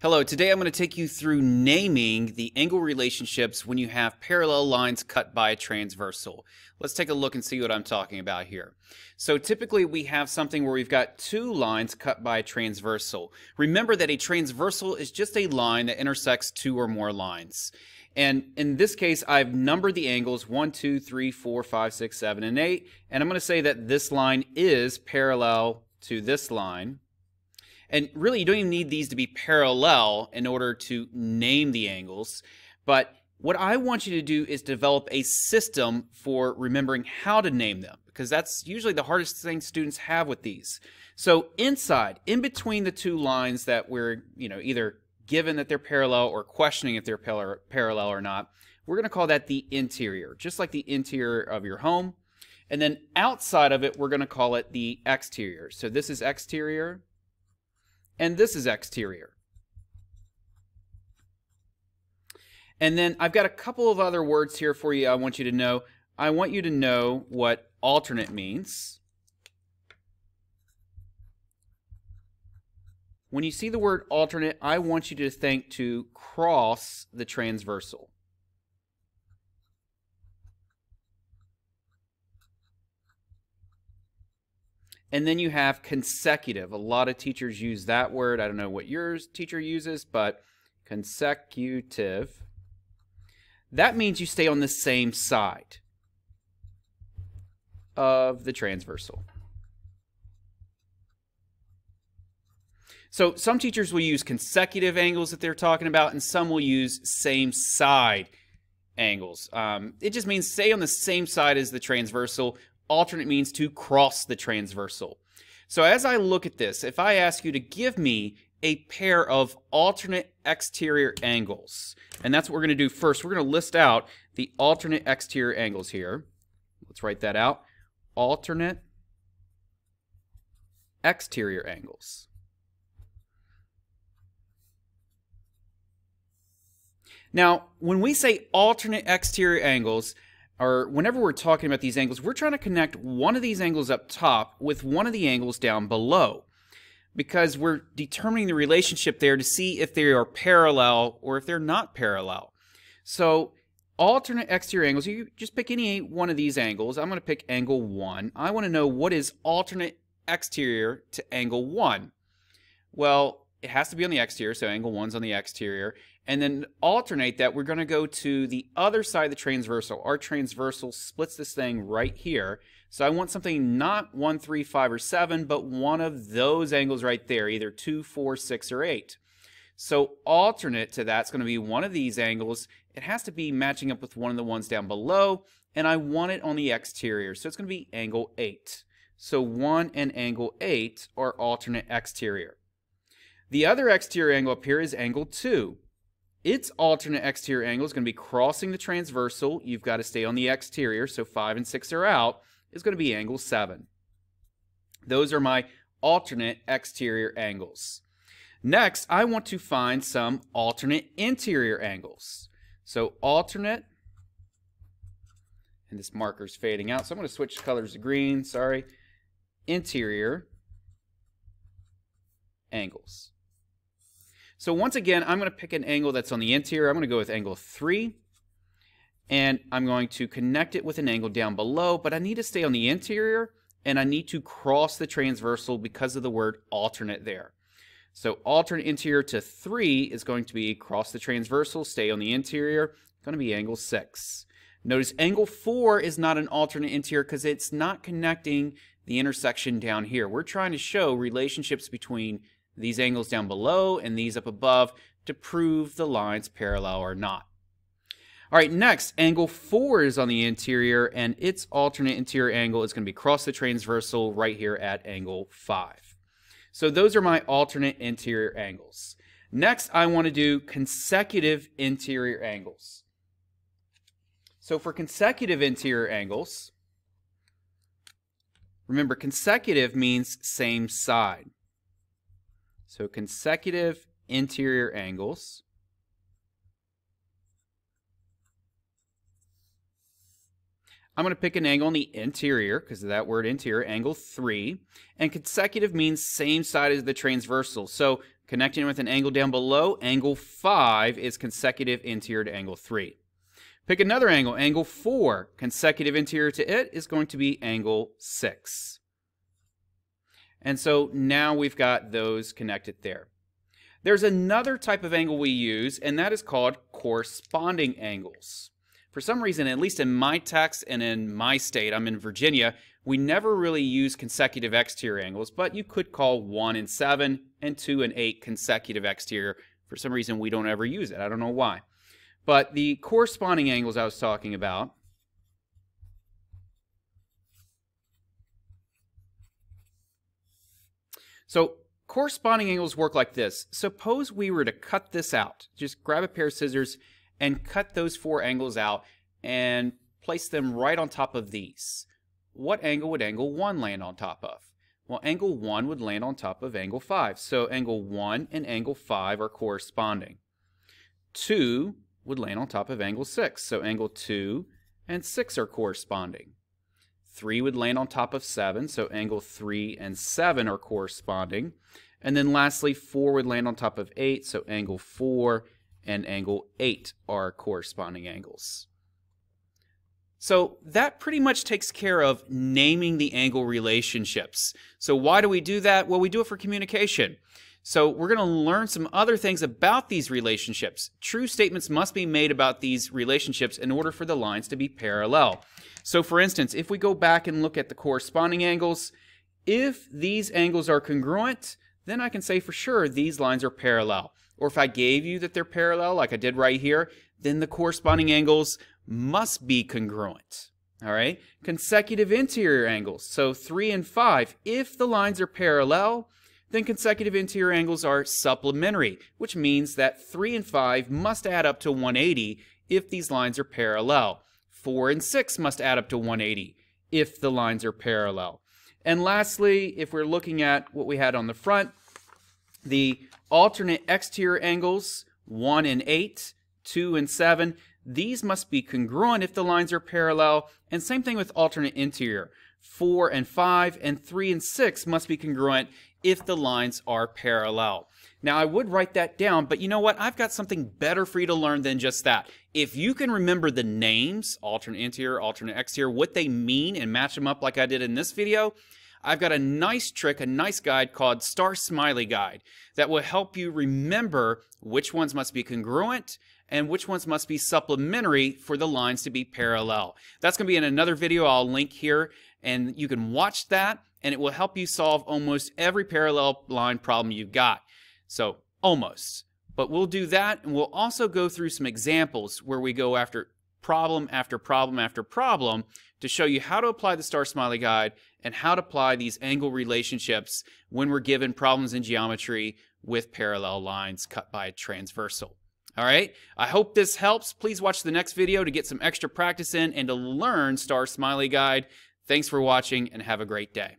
Hello, today I'm going to take you through naming the angle relationships when you have parallel lines cut by a transversal. Let's take a look and see what I'm talking about here. So typically we have something where we've got two lines cut by a transversal. Remember that a transversal is just a line that intersects two or more lines. And in this case, I've numbered the angles 1, 2, 3, 4, 5, 6, 7, and 8. And I'm going to say that this line is parallel to this line. And really, you don't even need these to be parallel in order to name the angles. But what I want you to do is develop a system for remembering how to name them, because that's usually the hardest thing students have with these. So inside, in between the two lines that we're either given that they're parallel or questioning if they're parallel or not, we're going to call that the interior, just like the interior of your home. And then outside of it, we're going to call it the exterior. So this is exterior. And this is exterior. And then I've got a couple of other words here for you I want you to know. I want you to know what alternate means. When you see the word alternate, I want you to think to cross the transversal. And then you have consecutive. A lot of teachers use that word. I don't know what your teacher uses, but consecutive. That means you stay on the same side of the transversal. So some teachers will use consecutive angles that they're talking about, and some will use same side angles. It just means stay on the same side as the transversal. Alternate means to cross the transversal. So as I look at this, if I ask you to give me a pair of alternate exterior angles, and that's what we're going to do first. We're going to list out the alternate exterior angles here. Let's write that out. Alternate exterior angles. Now, when we say alternate exterior angles, or whenever we're talking about these angles, we're trying to connect one of these angles up top with one of the angles down below, because we're determining the relationship there to see if they are parallel or if they're not parallel. So alternate exterior angles, you just pick any one of these angles. I'm going to pick angle 1. I want to know what is alternate exterior to angle 1. Well, it has to be on the exterior, so angle 1's on the exterior. And then alternate that, we're going to go to the other side of the transversal. Our transversal splits this thing right here. So I want something not 1, 3, 5, or 7, but one of those angles right there, either 2, 4, 6, or 8. So alternate to that's going to be one of these angles. It has to be matching up with one of the ones down below, and I want it on the exterior. So it's going to be angle 8. So 1 and angle 8 are alternate exterior. The other exterior angle up here is angle 2. Its alternate exterior angle is going to be crossing the transversal. You've got to stay on the exterior, so 5 and 6 are out. It's going to be angle 7. Those are my alternate exterior angles. Next, I want to find some alternate interior angles. So alternate, and this marker's fading out, so I'm going to switch colors to green, sorry. Interior angles. So once again, I'm going to pick an angle that's on the interior. I'm going to go with angle 3. And I'm going to connect it with an angle down below, but I need to stay on the interior, and I need to cross the transversal because of the word alternate there. So alternate interior to 3 is going to be cross the transversal, stay on the interior, going to be angle 6. Notice angle 4 is not an alternate interior because it's not connecting the intersection down here. We're trying to show relationships between these angles down below and these up above to prove the lines parallel or not. All right, next, angle 4 is on the interior, and its alternate interior angle is going to be across the transversal right here at angle 5. So those are my alternate interior angles. Next, I want to do consecutive interior angles. So for consecutive interior angles, remember consecutive means same side. So consecutive interior angles. I'm going to pick an angle on the interior, because of that word interior, angle 3. And consecutive means same side as the transversal. So connecting with an angle down below, angle 5 is consecutive interior to angle 3. Pick another angle, angle 4. Consecutive interior to it is going to be angle 6. And so now we've got those connected there. There's another type of angle we use, and that is called corresponding angles. For some reason, at least in my text and in my state, I'm in Virginia, we never really use consecutive exterior angles, but you could call 1 and 7 and 2 and 8 consecutive exterior. For some reason, we don't ever use it. I don't know why. But the corresponding angles I was talking about, so corresponding angles work like this. Suppose we were to cut this out. Just grab a pair of scissors and cut those 4 angles out and place them right on top of these. What angle would angle 1 land on top of? Well, angle 1 would land on top of angle 5. So angle 1 and angle 5 are corresponding. 2 would land on top of angle 6. So angle 2 and 6 are corresponding. 3 would land on top of 7. So angle 3 and 7 are corresponding. And then lastly, 4 would land on top of 8. So angle 4 and angle 8 are corresponding angles. So that pretty much takes care of naming the angle relationships. So why do we do that? Well, we do it for communication. So we're going to learn some other things about these relationships. True statements must be made about these relationships in order for the lines to be parallel. So for instance, if we go back and look at the corresponding angles, if these angles are congruent, then I can say for sure these lines are parallel. Or if I gave you that they're parallel, like I did right here, then the corresponding angles must be congruent. All right? Consecutive interior angles. So 3 and 5, if the lines are parallel, then consecutive interior angles are supplementary, which means that 3 and 5 must add up to 180 if these lines are parallel. 4 and 6 must add up to 180 if the lines are parallel. And lastly, if we're looking at what we had on the front, the alternate exterior angles, 1 and 8, 2 and 7, these must be congruent if the lines are parallel, and same thing with alternate interior. 4 and 5 and 3 and 6 must be congruent if the lines are parallel. Now I would write that down, but you know what? I've got something better for you to learn than just that. If you can remember the names, alternate interior, alternate exterior, what they mean and match them up like I did in this video, I've got a nice trick, a nice guide called Star Smiley Guide that will help you remember which ones must be congruent and which ones must be supplementary for the lines to be parallel. That's going to be in another video I'll link here, and you can watch that, and it will help you solve almost every parallel line problem you've got. So, almost. But we'll do that, and we'll also go through some examples where we go after problem after problem after problem to show you how to apply the Star Smiley Guide and how to apply these angle relationships when we're given problems in geometry with parallel lines cut by a transversal. All right, I hope this helps. Please watch the next video to get some extra practice in and to learn Star Smiley Guide. Thanks for watching and have a great day.